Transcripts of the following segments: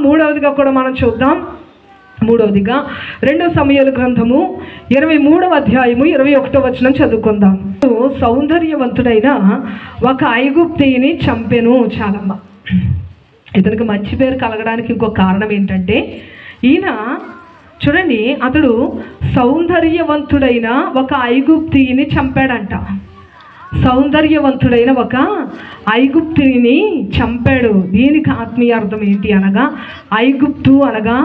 మూడవదిగా కూడా మనం చూద్దాం. మూడవదిగా 2 సమూయేలు గ్రంథము 23వ అధ్యాయము 21వ వచనం చదువుకుందాం. సౌందర్యవంతుడైన ఒక ఐగుప్తీయుని చంపెను. చాలమ్మ, ఇతనికి మంచి పేరు కలగడానికి ఇంకో కారణం ఏంటంటే, ఈయన చూడండి, అతడు సౌందర్యవంతుడైన ఒక ఐగుప్తీయుని చంపాడంట. సౌందర్యవంతుడైన ఒక ఐగుప్తుని చంపాడు. దీనికి ఆత్మీయ అర్థం ఏంటి అనగా, ఐగుప్తు అనగా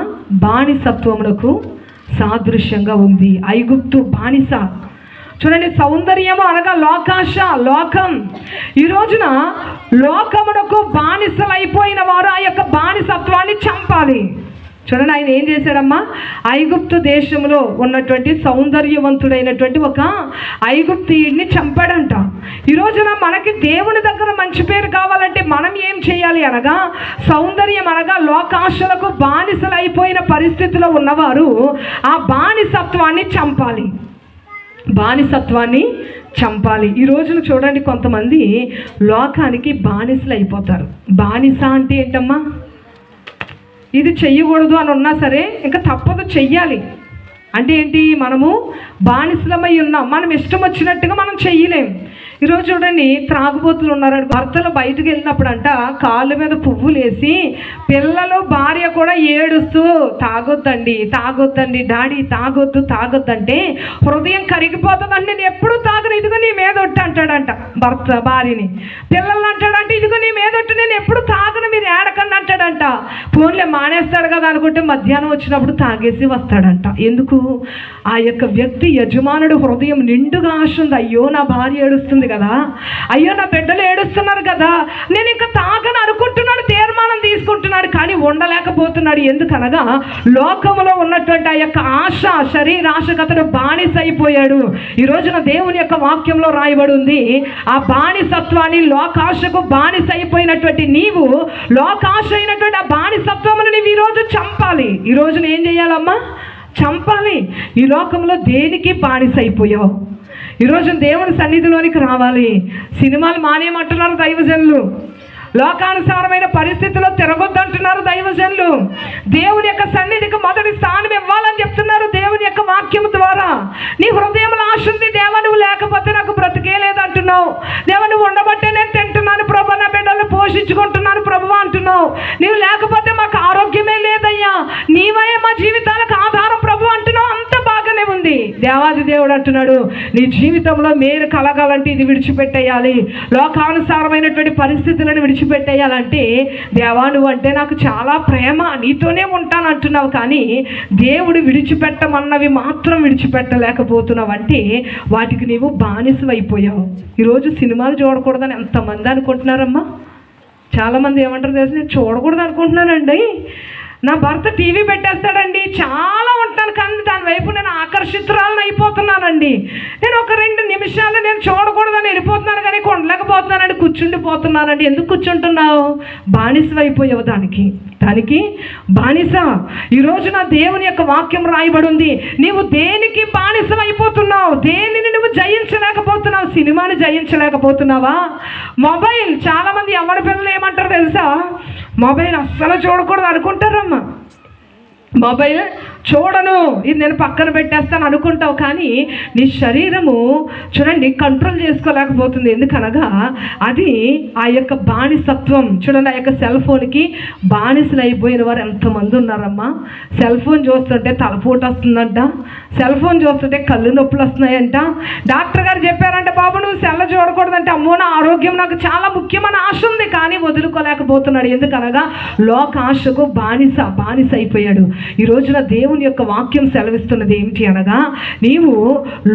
బానిసత్వమునకు సాదృశ్యంగా ఉంది. ఐగుప్తు బానిస. చూడండి, సౌందర్యము అనగా లోకాశ, లోకం. ఈ రోజున లోకమునకు బానిసలైపోయిన వారు ఆ యొక్క బానిసత్వాన్ని చంపాలి. చూడండి, ఆయన ఏం చేశాడమ్మా, ఐగుప్తు దేశంలో ఉన్నటువంటి సౌందర్యవంతుడైనటువంటి ఒక ఐగుప్తీయుడిని చంపాడంట. ఈ రోజున మనకి దేవుని దగ్గర మంచి పేరు కావాలంటే మనం ఏం చేయాలి అనగా, సౌందర్యం అనగా లోకాశలకు బానిసలు అయిపోయిన పరిస్థితిలో ఉన్నవారు ఆ బానిసత్వాన్ని చంపాలి. బానిసత్వాన్ని చంపాలి. ఈ రోజున చూడండి, కొంతమంది లోకానికి బానిసలు అయిపోతారు. బానిస అంటే ఏంటమ్మా, ఇది చెయ్యకూడదు అని ఉన్నా సరే ఇంకా తప్పదు, చెయ్యాలి. అంటే ఏంటి, మనము బానిసలమై ఉన్నాం. మనం ఇష్టం వచ్చినట్టుగా మనం చెయ్యలేం. ఈరోజు చూడండి, త్రాగుబోతులు ఉన్నారండి. భర్తలు బయటకు వెళ్ళినప్పుడు అంట కాళ్ళ మీద పువ్వులు వేసి, పిల్లలు భార్య కూడా ఏడుస్తూ తాగొద్దండి, తాగొద్దండి డాడీ, తాగొద్దు తాగొద్దంటే హృదయం కరిగిపోతుందండి. నేను ఎప్పుడు తాగను, ఇదిగో నీ మీదొట్టు అంటాడంట భర్త భార్యని. పిల్లలు అంటాడంటే, ఇదిగో నీ మీదొట్టు, నేను ఎప్పుడు తాగను, మీరు ఏడకండి అంటాడంట. ఫోన్లే మానేస్తాడు కదా అనుకుంటే మధ్యాహ్నం వచ్చినప్పుడు తాగేసి వస్తాడంట. ఎందుకు? ఆ యొక్క వ్యక్తి యజమానుడు హృదయం నిండుగా ఆశ ఉంది. అయ్యో నా భార్య ఏడుస్తుంది కదా, అయ్యో నా బిడ్డలు ఏడుస్తున్నారు కదా, నేను ఇంకా తాగను అనుకుంటున్నాడు, తీర్మానం తీసుకుంటున్నాడు, కానీ ఉండలేకపోతున్నాడు. ఎందుకనగా లోకములో ఉన్నటువంటి ఆ యొక్క ఆశ, శరీరాశకు అతడు బానిస అయిపోయాడు. ఈ రోజున దేవుని యొక్క వాక్యంలో రాయబడి ఉంది, ఆ బానిసత్వాన్ని, లోకాశకు బానిస అయిపోయినటువంటి నీవు, లోకాశ అయినటువంటి ఆ బానిసత్వమును నీవు ఈరోజు చంపాలి. ఈ రోజున ఏం చేయాలమ్మా, చంపాలి. ఈ లోకంలో దేనికి బానిస అయిపోయావు? ఈరోజు దేవుని సన్నిధిలోనికి రావాలి. సినిమాలు మానేయమంటున్నారు దైవజనులు, లోకానుసారమైన పరిస్థితుల్లో తిరగొద్దంటున్నారు దైవజనులు, దేవుని యొక్క సన్నిధికి మొదటి స్థానం ఇవ్వాలని చెప్తున్నారు దేవుని యొక్క వాక్యం ద్వారా. నీ హృదయంలో ఆశ ఉంది, దేవా నువ్వు లేకపోతే నాకు బ్రతికే లేదంటున్నావు, దేవా నువ్వు ఉండబట్టే నేను తింటున్నాను ప్రభు, నా బిడ్డలను పోషించుకుంటున్నాను ప్రభు అంటున్నావు, నీవు లేకపోతే మాకు ఆరోగ్యమే లేదయ్యా, నీవే మా జీవితాలకు ఆధారం ప్రభు అంటున్నావు. అంత బాగానే ఉంది. దేవాది దేవుడు అంటున్నాడు, నీ జీవితంలో మేలు కలగాలంటే ఇది విడిచిపెట్టేయాలి. లోకానుసారమైనటువంటి పరిస్థితులను విడిచిపెట్టేయాలంటే, దేవా నువ్వు అంటే నాకు చాలా ప్రేమ, నీతోనే ఉంటాను అంటున్నావు, కానీ దేవుడు విడిచిపెట్టమన్నవి మాత్రం విడిచిపెట్టలేకపోతున్నావు. అంటే వాటికి నీవు బానిసవైపోయావు. ఈరోజు సినిమాలు చూడకూడదని ఎంతమంది అనుకుంటున్నారమ్మా. చాలామంది ఏమంటారు తెలుసు, నేను చూడకూడదు అనుకుంటున్నానండి, నా భర్త టీవీ పెట్టేస్తాడండి, చాలా ఉంటాను కానీ దాని వైపు నేను ఆకర్షితురాలను అయిపోతున్నానండి, నేను ఒక 2 నిమిషాలు నేను చూడకూడదని వెళ్ళిపోతున్నాను కానీ కొండలేకపోతున్నానండి, కూర్చుండిపోతున్నానండి. ఎందుకు కూర్చుంటున్నావు? బానిసవైపోయావు దానికి బానిస. ఈరోజు నా దేవుని యొక్క వాక్యం రాయబడి ఉంది, నీవు దేనికి బానిసవైపోతున్నావు? దేనిని నువ్వు జయించలేకపోతున్నావు? సినిమాని జయించలేకపోతున్నావా? మొబైల్, చాలామంది ఎవరి పిల్లలు ఏమంటారు తెలుసా, మొబైల్ అస్సలు చూడకూడదు అనుకుంటారమ్మా. మొబైల్ చూడను, ఇది నేను పక్కన పెట్టేస్తాను అనుకుంటావు, కానీ నీ శరీరము చూడండి కంట్రోల్ చేసుకోలేకపోతుంది. ఎందుకనగా అది ఆ యొక్క బానిసత్వం. చూడండి, ఆ యొక్క సెల్ ఫోన్కి బానిసలు అయిపోయిన వారు ఎంతమంది ఉన్నారమ్మా. సెల్ ఫోన్ చూస్తుంటే తలపోటు వస్తుందంట, సెల్ ఫోన్ చూస్తుంటే కళ్ళు నొప్పులు వస్తున్నాయంట. డాక్టర్ గారు చెప్పారంటే, బాబు నువ్వు సెల్ చూడకూడదంటే, అమ్మో నా ఆరోగ్యం నాకు చాలా ముఖ్యమైన ఆశ ఉంది, కానీ వదులుకోలేకపోతున్నాడు. ఎందుకనగా లోక ఆశకు బానిస అయిపోయాడు. ఈ రోజున దేవుని యొక్క వాక్యం సెలవిస్తున్నది ఏమిటి అనగా, నీవు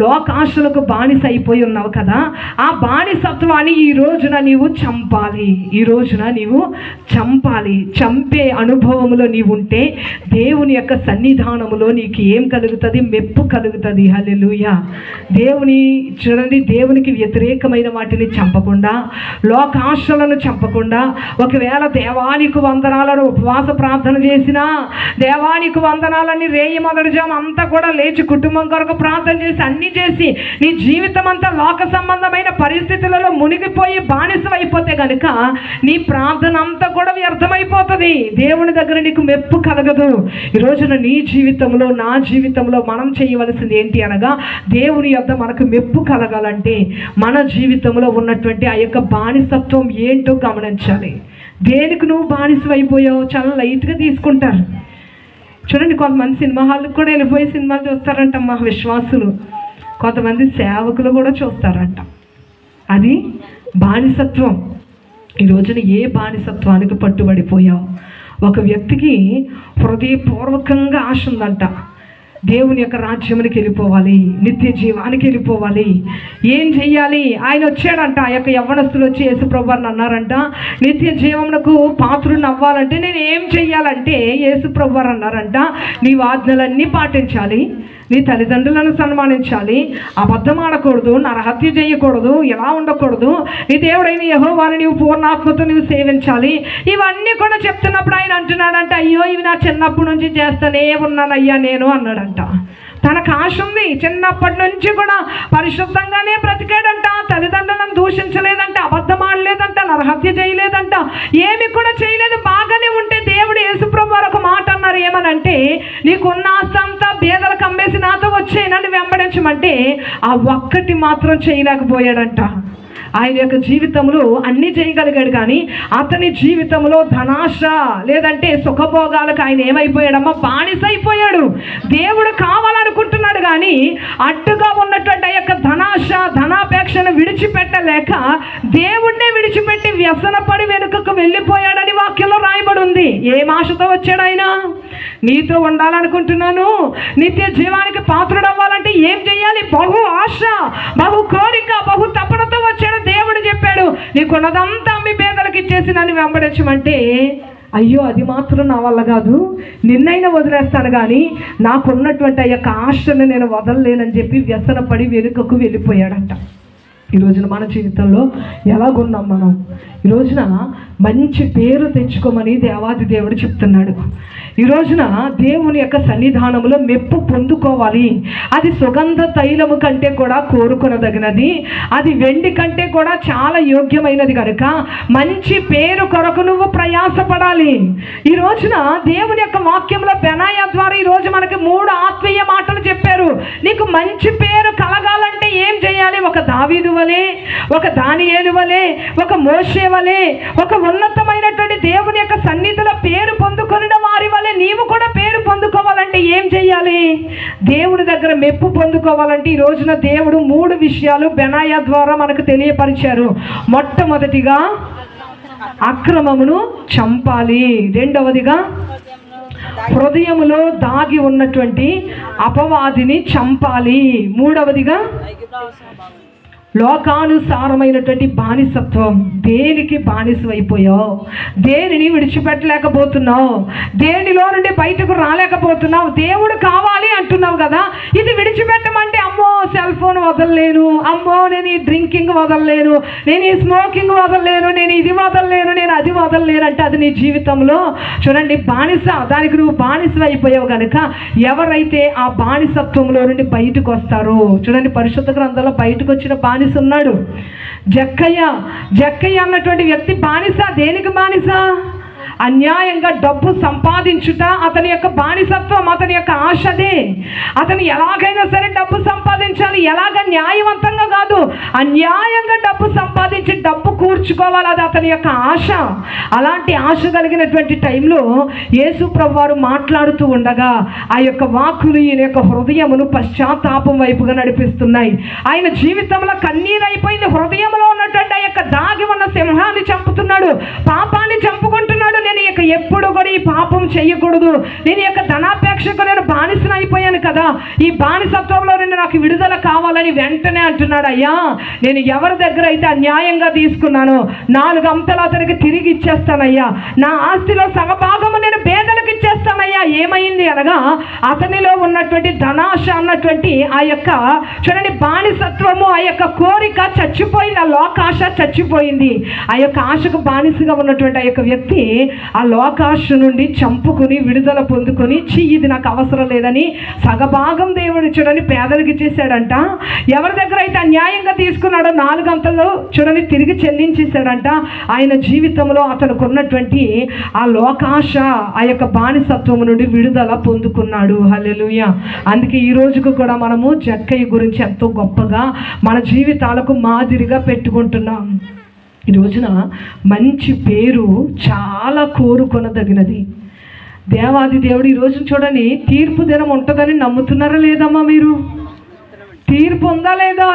లోకాశలకు బానిస అయిపోయి ఉన్నావు కదా, ఆ బానిసత్వాన్ని ఈ రోజున నీవు చంపాలి. ఈ రోజున నీవు చంపాలి. చంపే అనుభవంలో నీవు ఉంటే దేవుని యొక్క సన్నిధానములో నీకు ఏం కలుగుతుంది? మెప్పు కలుగుతుంది. హల్లెలూయా. చూడండి, దేవునికి వ్యతిరేకమైన వాటిని చంపకుండా, లోకాశలను చంపకుండా, ఒకవేళ దేవానికి వందనాలను ఉపవాస ప్రార్థన చేసినా, దేవానికి వందనాలని రేయి మొదటి జాము అంతా కూడా లేచి కుటుంబం కొరకు ప్రార్థన చేసి అన్ని చేసి నీ జీవితం అంతా లోక సంబంధమైన పరిస్థితులలో మునిగిపోయి బానిసమైపోతే కనుక నీ ప్రార్థన అంతా కూడా వ్యర్థమైపోతుంది. దేవుని దగ్గర నీకు మెప్పు కలగదు. ఈ రోజున నీ జీవితంలో నా జీవితంలో మనం చేయవలసింది ఏంటి అనగా, దేవుని యొద్ద మనకు మెప్పు కలగాలంటే మన జీవితంలో ఉన్నటువంటి ఆ యొక్క బానిసత్వం ఏంటో గమనించాలి. దేనికి నువ్వు బానిసమైపోయావు చాలా లైట్గా తీసుకుంటారు. చూడండి, కొంతమంది సినిమా హాల్కి కూడా వెళ్ళిపోయి సినిమాలు చూస్తారంట మా విశ్వాసులు. కొంతమంది సేవకులు కూడా చూస్తారంట. అది బానిసత్వం. ఈ రోజున ఏ బానిసత్వానికి పట్టుబడిపోయావు? ఒక వ్యక్తికి హృదయపూర్వకంగా ఆశ ఉందంట, దేవుని యొక్క రాజ్యానికి వెళ్ళిపోవాలి, నిత్య జీవానికి వెళ్ళిపోవాలి. ఏం చెయ్యాలి? ఆయన వచ్చాడంట. ఆ యొక్క యవ్వనస్తులు వచ్చి యేసుప్రభు వారిని అన్నారంట, నిత్య జీవమునకు పాత్రుని అవ్వాలంటే నేను ఏం చెయ్యాలంటే యేసుప్రభు వారు అన్నారంట, నీ ఆజ్ఞలన్నీ పాటించాలి, నీ తల్లిదండ్రులను సన్మానించాలి, అబద్ధం ఆడకూడదు, నరహత్య చేయకూడదు, ఎలా ఉండకూడదు, నీ దేవుడైన యెహోవాని నీవు పూర్ణాత్మతో నీవు సేవించాలి. ఇవన్నీ కూడా చెప్తున్నప్పుడు ఆయన అంటున్నాడంట, అయ్యో ఇవి నా చిన్నప్పటి నుంచి చేస్తానే ఉన్నానయ్యా నేను అన్నాడంట. తనకు ఆశ ఉంది, చిన్నప్పటి నుంచి కూడా పరిశుద్ధంగానే బ్రతికాడంట, తల్లిదండ్రులను దూషించలేదంట, అబద్ధం ఆడలేదంట, నరహత్య చేయలేదంట, ఏమి కూడా చేయలేదు, బాగానే ఉంటే దేవుడు యేసుప్రభు వారు ఒక మాట అన్నారు. ఏమనంటే, నీకున్న ఆస్తి అంతా బేదలకు అమ్మేసి నాతో వచ్చేయనని వెంబడించమంటే ఆ ఒక్కటి మాత్రం చేయలేకపోయాడంట. ఆయన యొక్క జీవితంలో అన్నీ చేయగలిగాడు, కానీ అతని జీవితంలో ధనాశ లేదంటే సుఖభోగాలకు ఆయన ఏమైపోయాడమ్మా? బానిసైపోయాడు. దేవుడు కావాలనుకుంటున్నాడు కానీ అడ్డుగా ఉన్నటువంటి ఆ యొక్క ధనాశ ధనాపేక్షను విడిచిపెట్టలేక దేవుణ్ణే విడిచిపెట్టి వ్యసనపడి వెనుకకు వెళ్ళిపోయాడని వాక్యంలో రాయబడి ఉంది. ఏం ఆశతో వచ్చాడు ఆయన? నీతో ఉండాలనుకుంటున్నాను, నిత్య జీవానికి పాత్రుడవ్వాలంటే ఏం చెయ్యాలి? బహు ఆశ, బహు కోరిక, బహు తపనతో వచ్చాడు. దేవుడు చెప్పాడు, నీకున్నదంతా అమ్మి పేదలకు ఇచ్చేసి నన్ను వెంబడించమంటే, అయ్యో అది మాత్రం నా వల్ల కాదు, నిన్నైనా వదిలేస్తాను కానీ నాకున్నటువంటి ఆ యొక్క ఆశను నేను వదలలేనని చెప్పి వ్యసనపడి వెనుకకు వెళ్ళిపోయాడంట. ఈ రోజున మన జీవితంలో ఎలాగున్నాం మనం? ఈ రోజున మంచి పేరు తెచ్చుకోమని దేవాది దేవుడు చెప్తున్నాడు. ఈ రోజున దేవుని యొక్క సన్నిధానంలో మెప్పు పొందుకోవాలి. అది సుగంధ తైలము కంటే కూడా కోరుకొనదగినది, అది వెండి కంటే కూడా చాలా యోగ్యమైనది కనుక మంచి పేరు కొరకు నువ్వు ప్రయాసపడాలి. ఈ రోజున దేవుని యొక్క వాక్యంలో బెనాయా ద్వారా ఈరోజు మనకి 3 ఆత్మీయ మాటలు చెప్పారు. నీకు మంచి పేరు కలగాలంటే ఏం చేయాలి? ఒక దావీదు వలె, ఒక దానియేలు వలె, ఒక మోషే వలె, ఒక ఉన్నతమైనటువంటి దేవుని యొక్క సన్నిధిలో పేరు పొందుకొనిన వారి వలె నీవు కూడా పేరు పొందుకోవాలంటే ఏం చేయాలి? దేవుడి దగ్గర మెప్పు పొందుకోవాలంటే ఈ రోజున దేవుడు 3 విషయాలు బెనాయా ద్వారా మనకు తెలియపరిచారు. మొట్టమొదటిగా అక్రమమును చంపాలి, రెండవదిగా హృదయములో దాగి ఉన్నటువంటి అపవాదిని చంపాలి, మూడవదిగా లోకానుసారమైనటువంటి బానిసత్వం. దేనికి బానిసమైపోయావు? దేనిని విడిచిపెట్టలేకపోతున్నావు? దేనిలో నుండి బయటకు రాలేకపోతున్నావు? దేవుడు కావాలి అంటున్నావు కదా, ఇది విడిచిపెట్టమంటే అమ్మో సెల్ ఫోన్ వదలలేను, అమ్మో నేను ఈ డ్రింకింగ్ వదలలేను, నేను ఈ స్మోకింగ్ వదలలేను, నేను ఇది వదలలేను, నేను అది వదలలేను అంటే అది నీ జీవితంలో చూడండి బానిస. దానికి నువ్వు బానిస అయిపోయావు కనుక ఎవరైతే ఆ బానిసత్వంలో నుండి బయటకు వస్తారో, చూడండి పరిశుద్ధ గ్రంథంలో బయటకు వచ్చిన బానిస ఉన్నాడు, జక్కయ్య అన్నటువంటి వ్యక్తి బానిస. దేనికి బానిస? అన్యాయంగా డబ్బు సంపాదించుట అతని యొక్క బానిసత్వం, అతని యొక్క ఆశదే. అతను ఎలాగైనా సరే డబ్బు సంపాదించాలి, ఎలాగ న్యాయవంతంగా కాదు, అన్యాయంగా డబ్బు సంపాదించి డబ్బు కూర్చుకోవాలి, అది అతని యొక్క ఆశ. అలాంటి ఆశ కలిగినటువంటి టైంలో యేసు ప్రభువారు మాట్లాడుతూ ఉండగా ఆ యొక్క వాక్కులు ఈయన యొక్క హృదయమును పశ్చాత్తాపం వైపుగా నడిపిస్తున్నాయి. ఆయన జీవితంలో కన్నీరైపోయింది. హృదయంలో ఉన్నటువంటి ఆ యొక్క దాగి ఉన్న సింహాన్ని చంపుతున్నాడు, పాపాన్ని చంపుకుంటున్నాడు. నేను ఇక ఎప్పుడు కూడా ఈ పాపం చేయకూడదు, నేను యొక్క ధనాపేక్షకు నేను బానిసను అయిపోయాను కదా, ఈ బానిసత్వంలో నుండి నాకు విడుదల కావాలని వెంటనే అంటున్నాడు, అయ్యా నేను ఎవరి దగ్గర అయితే అన్యాయంగా తీసుకున్నానో 4 అంతలు అతనికి తిరిగి ఇచ్చేస్తానయ్యా, నా ఆస్తిలో సగభాగము నేను పేదలకు ఇచ్చేస్తానయ్యా. ఏమైంది అనగా అనగా అతనిలో ఉన్నటువంటి ధనాశ అన్నటువంటి ఆ యొక్క చూడండి బానిసత్వము, ఆ యొక్క కోరిక చచ్చిపోయింది, ఆ లోకాశ చచ్చిపోయింది. ఆ యొక్క ఆశకు బానిసగా ఉన్నటువంటి ఆ యొక్క వ్యక్తి ఆ లోకాశ నుండి చంపుకుని విడుదల పొందుకొని ఇది నాకు అవసరం లేదని సగభాగం దేవుడు చూడండి పేదలకు ఇచ్చేసాడంట. ఎవరి దగ్గర అయితే అన్యాయంగా తీసుకున్నాడో 4 అంతలు చూడండి తిరిగి చెల్లించేశాడంట. ఆయన జీవితంలో అతనికి ఉన్నటువంటి ఆ లోకాశ, ఆ యొక్క బానిసత్వం నుండి విడుదల పొందుకున్నాడు. హల్లెలూయా. అందుకే ఈ రోజుకు కూడా మనము జక్కయ్య గురించి ఎంతో గొప్పగా మన జీవితాలకు మాదిరిగా పెట్టుకుంటున్నాం. ఈ రోజున మంచి పేరు చాలా కోరుకొనదగినది. దేవాది దేవుడు ఈ రోజున చూడండి తీర్పు దినం ఉంటుందని నమ్ముతున్నారా లేదమ్మా? మీరు తీర్పు ఉందా లేదా?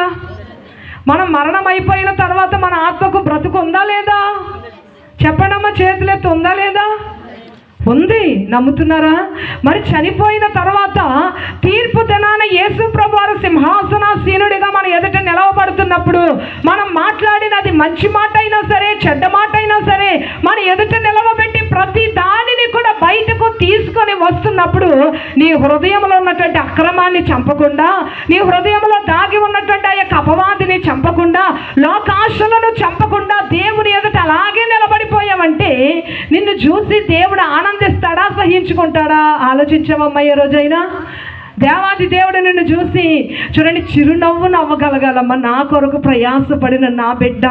మనం మరణం అయిపోయిన తర్వాత మన ఆత్మకు బ్రతుకు ఉందా లేదా? చెప్పండమ్మా, చేతులెత్తి ఉందా లేదా? ఉంది. నమ్ముతున్నారా? మరి చనిపోయిన తర్వాత తీర్పు దినాన యేసు ప్రభువారు సింహాసనాసీనుడిగా మన ఎదుట నిలవబడుతున్నప్పుడు మనం మాట్లాడినది మంచి మాట అయినా సరే, చెడ్డ మాట అయినా సరే, మన ఎదుట నిలవబెట్టి ప్రతి దానిని కూడా బయటకు తీసుకొని వస్తున్నప్పుడు నీ హృదయంలో ఉన్నటువంటి అక్రమాన్ని చంపకుండా, నీ హృదయంలో దాగి ఉన్నటువంటి ఆ యొక్క అపవాదిని చంపకుండా, లోకాశలను చంపకుండా దేవుని ఎదుట అలాగే నిలబడిపోయావంటే నిన్ను చూసి దేవుడు ఆనందిస్తాడా, సహించుకుంటాడా? ఆలోచించవమ్మా ఏ రోజైనా? దేవాది దేవుడు నిన్ను చూసి చూడండి చిరునవ్వు నవ్వగలగాలమ్మా. నా కొరకు ప్రయాసపడిన నా బిడ్డ,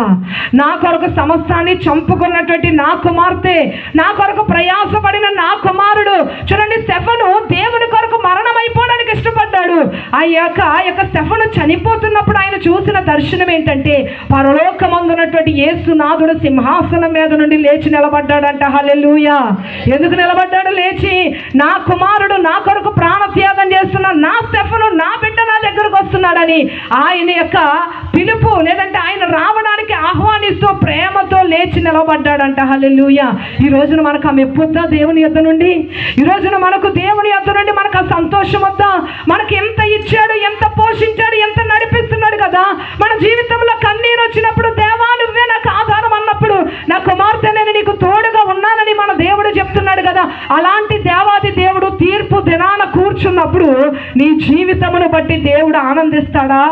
నా కొరకు సమస్తాన్ని చంపుకున్నటువంటి నా కుమార్తె, నా కొరకు ప్రయాసపడిన నా కుమారుడు. చూడండి స్టెఫను దేవుని కొరకు మరణం అయిపోవడానికి ఇష్టపడ్డాడు. ఆ యొక్క స్టెఫను చనిపోతున్నప్పుడు ఆయన చూసిన దర్శనం ఏంటంటే పరలోకమందున్నటువంటి యేసునాథుడు సింహాసనం మీద నుండి లేచి నిలబడ్డాడంట. హల్లెలూయా. ఎందుకు నిలబడ్డాడు? లేచి నా కుమారుడు నా కొరకు ప్రాణత్యాగం చేస్తున్నాడు, నా స్టెఫను నా బిడ్డ నా దగ్గరకు వస్తున్నాడని ఆయన యొక్క పిలుపు లేదంటే ఆయన రావడానికి ఆహ్వానిస్తూ ప్రేమతో లేచి నిలబడ్డాడంట. హల్లెలూయా. ఈ రోజున మనకు ఆ మెప్పు వద్దా దేవుని యొద్ద నుండి? ఈ రోజున మనకు దేవుని యొద్ద నుండి మనకు ఆ సంతోషం వద్దా? మనకి ఎంత ఇచ్చాడు, ఎంత పోషించాడు, ఎంత నడిపిస్తున్నాడు కదా. మన జీవితంలో కన్నీరు వచ్చినప్పుడు దేవా నువ్వే నాకు ఆధారం అన్నప్పుడు, నా కుమార్తె నేను నీకు తోడుగా ఉన్నానని మన దేవుడు చెప్తున్నాడు కదా. అలాంటి దేవాది దేవుడు తీర్పు దినాన కూర్చున్నప్పుడు నీ జీవితమును బట్టి దేవుడు ఆనందిస్తాడా?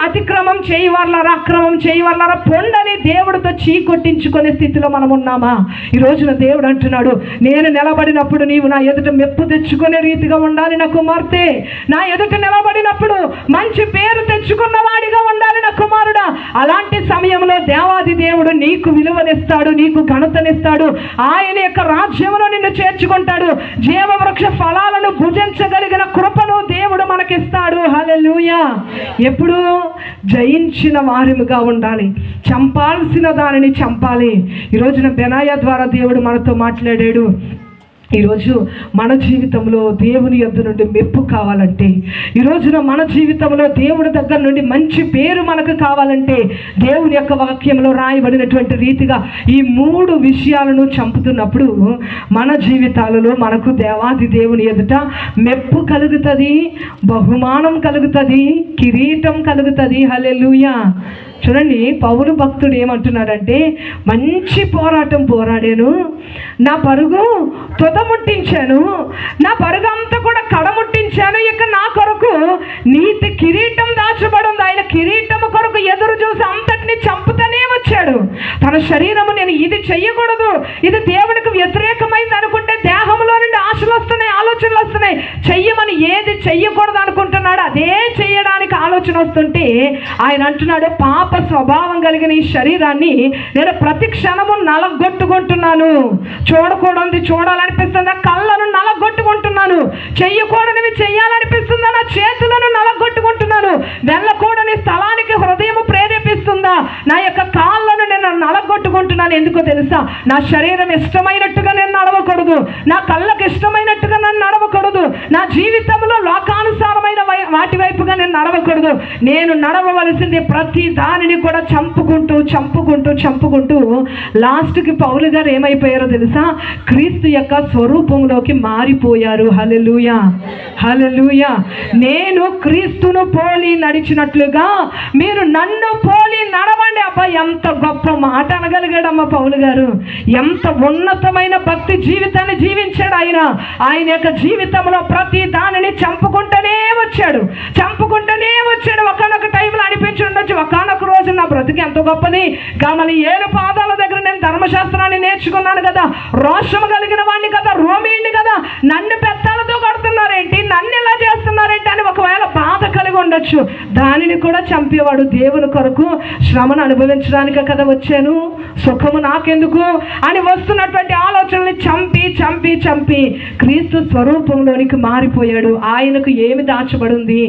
అతిక్రమం చేయవర్లారా, అక్రమం చేయవర్లారా పొండని దేవుడితో కొట్టించుకునే స్థితిలో మనం ఉన్నామా? ఈ రోజున దేవుడు అంటున్నాడు, నేను నిలబడినప్పుడు నీవు నా ఎదుట మెప్పు తెచ్చుకునే రీతిగా ఉండాలి నా కుమార్తె. నా ఎదుట నిలబడినప్పుడు మంచి పేరు తెచ్చుకున్న వాడిగా ఉండాలి నా కుమారుడా. అలాంటి సమయంలో దేవాది దేవుడు నీకు విలువనిస్తాడు, నీకు ఘనతనిస్తాడు. ఆయన యొక్క రాజ్యంలో నిన్ను చేర్చుకుంటాడు. జీవవృక్ష ఫలాలను భుజించగలిగిన కృపను దేవుడు మనకిస్తాడు. హల్లెలూయా. ఎప్పుడు జయించిన వారిగా ఉండాలి, చంపాల్సిన దానిని చంపాలి. ఈ రోజున బెనాయా ద్వారా దేవుడు మనతో మాట్లాడాడు. ఈరోజు మన జీవితంలో దేవుని యొద్ద నుండి మెప్పు కావాలంటే, ఈ రోజున మన జీవితంలో దేవుడి దగ్గర నుండి మంచి పేరు మనకు కావాలంటే, దేవుని యొక్క వాక్యంలో రాయబడినటువంటి రీతిగా ఈ 3 విషయాలను చంపుతున్నప్పుడు మన జీవితాలలో మనకు దేవాది దేవుని ఎదుట మెప్పు కలుగుతుంది, బహుమానం కలుగుతుంది, కిరీటం కలుగుతుంది. హల్లెలూయా. చూడండి పౌలు భక్తుడు ఏమంటున్నాడంటే, మంచి పోరాటం పోరాడాను, నా పరుగు తుదముట్టించాను, నా పరుగు అంతా కూడా కడముట్టించాను, ఇక నా కొరకు నీతి కిరీటం దాచబడి ఉంది. ఆయన కిరీటము కొరకు ఎదురు చూసి అంతటిని చంపుతూనే వచ్చాడు. తన శరీరము నేను ఇది చెయ్యకూడదు, ఇది దేవునికి వ్యతిరేకమైంది అనుకుంటే దేహంలో నుండి ఆశలు వస్తున్నాయి, ఆలోచనలు వస్తున్నాయి. చెయ్యమని ఏది చెయ్యకూడదు అనుకుంటున్నాడు అదే చేయడానికి ఆలోచన వస్తుంటే ఆయన అంటున్నాడు, పాప స్వభావం కలిగిన ఈ శరీరాన్ని నేను ప్రతి క్షణము నలగొట్టుకుంటున్నాను. చూడకూడదు చూడాలనిపిస్తుందా? కళ్ళను నలగొట్టుకుంటున్నాను. చెయ్యకూడనివి చెయ్యాలనిపిస్తుందా? నా చేతులను నలగొట్టుకుంటున్నాను. వెళ్ళకూడని స్థలానికి హృదయం ప్రేరేపిస్తుందా? నా యొక్క కాళ్ళను నేను నలగొట్టుకుంటున్నాను. ఎందుకో తెలుసా? నా శరీరం ఇష్టమైనట్టుగా నేను నడవకూడదు, నా కళ్ళకు ఇష్టమైనట్టుగా నేను నడవకూడదు, నా జీవితంలో లోకానుసారమైన వాటి వైపుగా నేను నడవకూడదు. నేను నడవవలసింది ప్రతి దానిని కూడా చంపుకుంటూ చంపుకుంటూ చంపుకుంటూ లాస్ట్కి పౌలు గారు ఏమైపోయారో తెలుసా? క్రీస్తు యొక్క స్వరూపంలోకి మారిపోయారు. హల్లెలూయా. హల్లెలూయా. నేను క్రీస్తును పోలి నడిచినట్లుగా మీరు నన్ను పోలి నడవండి. అబ్బా ఎంత గొప్ప మాట అనగలిగారు. చంపుకోగలిగాడమ్మ పౌలు గారు. ఎంత ఉన్నతమైన భక్తి జీవితాన్ని జీవించాడు ఆయన. ఆయన యొక్క జీవితంలో ప్రతి దానిని చంపుకుంటూనే వచ్చాడు. ఒకనొక టైంలో అనిపించి ఉండొచ్చు, ఒకనొక రోజు నా బ్రతికి ఎంతో గొప్పది, గమలీయేలు పాదాల దగ్గర నేను ధర్మశాస్త్రాన్ని నేర్చుకున్నాను కదా, రోషం కలిగిన వాడిని కదా, రోమీయుడిని కదా, నన్ను పెద్దలతో కొడుతున్నారేంటి, నన్ను ఇలా చేస్తున్నారేంటి అని ఒకవేళ బాధ కలిగి ఉండొచ్చు. దానిని కూడా చంపేవాడు. దేవుని కొరకు శ్రమను అనుభవించడానికే కదా వచ్చాను, సుఖము నాకెందుకు అని వస్తున్నటువంటి ఆలోచనల్ని చంపి చంపి చంపి క్రీస్తు స్వరూపంలోనికి మారిపోయాడు. ఆయనకు ఏమి దాచబడింది?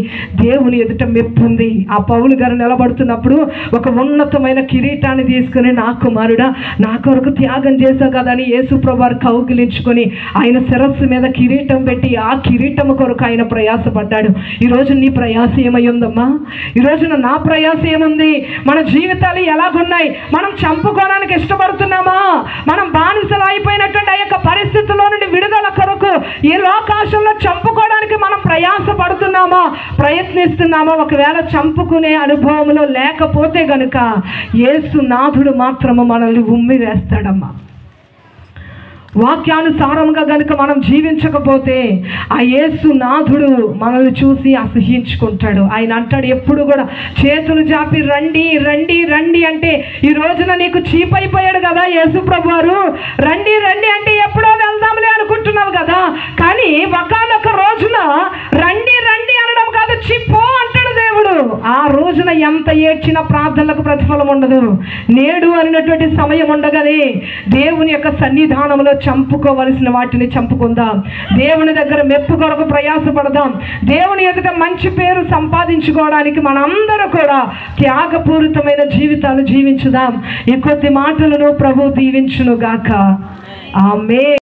దేవుని ఎదుట మెప్పుంది. ఆ పౌలు గారు నిలబడుతున్నప్పుడు ఒక ఉన్నతమైన కిరీటాన్ని తీసుకుని, నా కుమారుడా నా కొరకు త్యాగం చేశావు కదా అని యేసుప్రభువు వారు కౌగిలించుకొని ఆయన శిరస్సు మీద కిరీటం పెట్టి ఆ కిరీటం కొరకు ఆయన ప్రయాసపడ్డాడు. ఈరోజు నీ ప్రయాస ఏమై ఉందమ్మా? ఈరోజున నా ప్రయాస ఏముంది? మన జీవితాలు ఎలాగున్నాయి? మనం చంపుకోవడానికి ఇష్టపడుతున్నామా? మనం బానిసలు అయిపోయినటువంటి ఆ యొక్క పరిస్థితుల్లో నుండి విడుదల కొరకు ఈ లోకాశంలో చంపుకోవడానికి మనం ప్రయాస పడుతున్నామా, ప్రయత్నిస్తున్నామా? ఒకవేళ చంపుకునే అనుభవంలో లేకపోతే గనుక యేసు నాథుడు మాత్రము మనల్ని ఉమ్మి వేస్తాడమ్మా. వాక్యానుసారంగా గనుక మనం జీవించకపోతే ఆ యేసు నాథుడు మనల్ని చూసి అసహ్యించుకుంటాడు. ఆయన అంటాడు ఎప్పుడు కూడా, చేతులు చాపి రండి రండి రండి అంటే ఈ రోజున నీకు చీప్ అయిపోయాడు కదా యేసు ప్రభు వారు. రండి రండి అంటే ఎప్పుడో వెళ్దాంలే అనుకుంటున్నావు కదా, కానీ ఒకానొక రోజున రండి రండి అనడం కాదు, చిప్పో అంటాడు దేవుడు. ఆ రోజున ఎంత ఏడ్చినా ప్రార్థనలకు ప్రతిఫలం ఉండదు. నేడు అన్నటువంటి సమయం ఉండగానే దేవుని యొక్క సన్నిధానంలో చంపుకోవలసిన వాటిని చంపుకుందాం. దేవుని దగ్గర మెప్పు కొరకు ప్రయాసపడదాం. దేవుని ఎదుట మంచి పేరు సంపాదించుకోవడానికి మనందరూ కూడా త్యాగపూరితమైన జీవితాలు జీవించుదాం. ఈ కొద్ది మాటలను ప్రభు దీవించును గాక. ఆమేన్.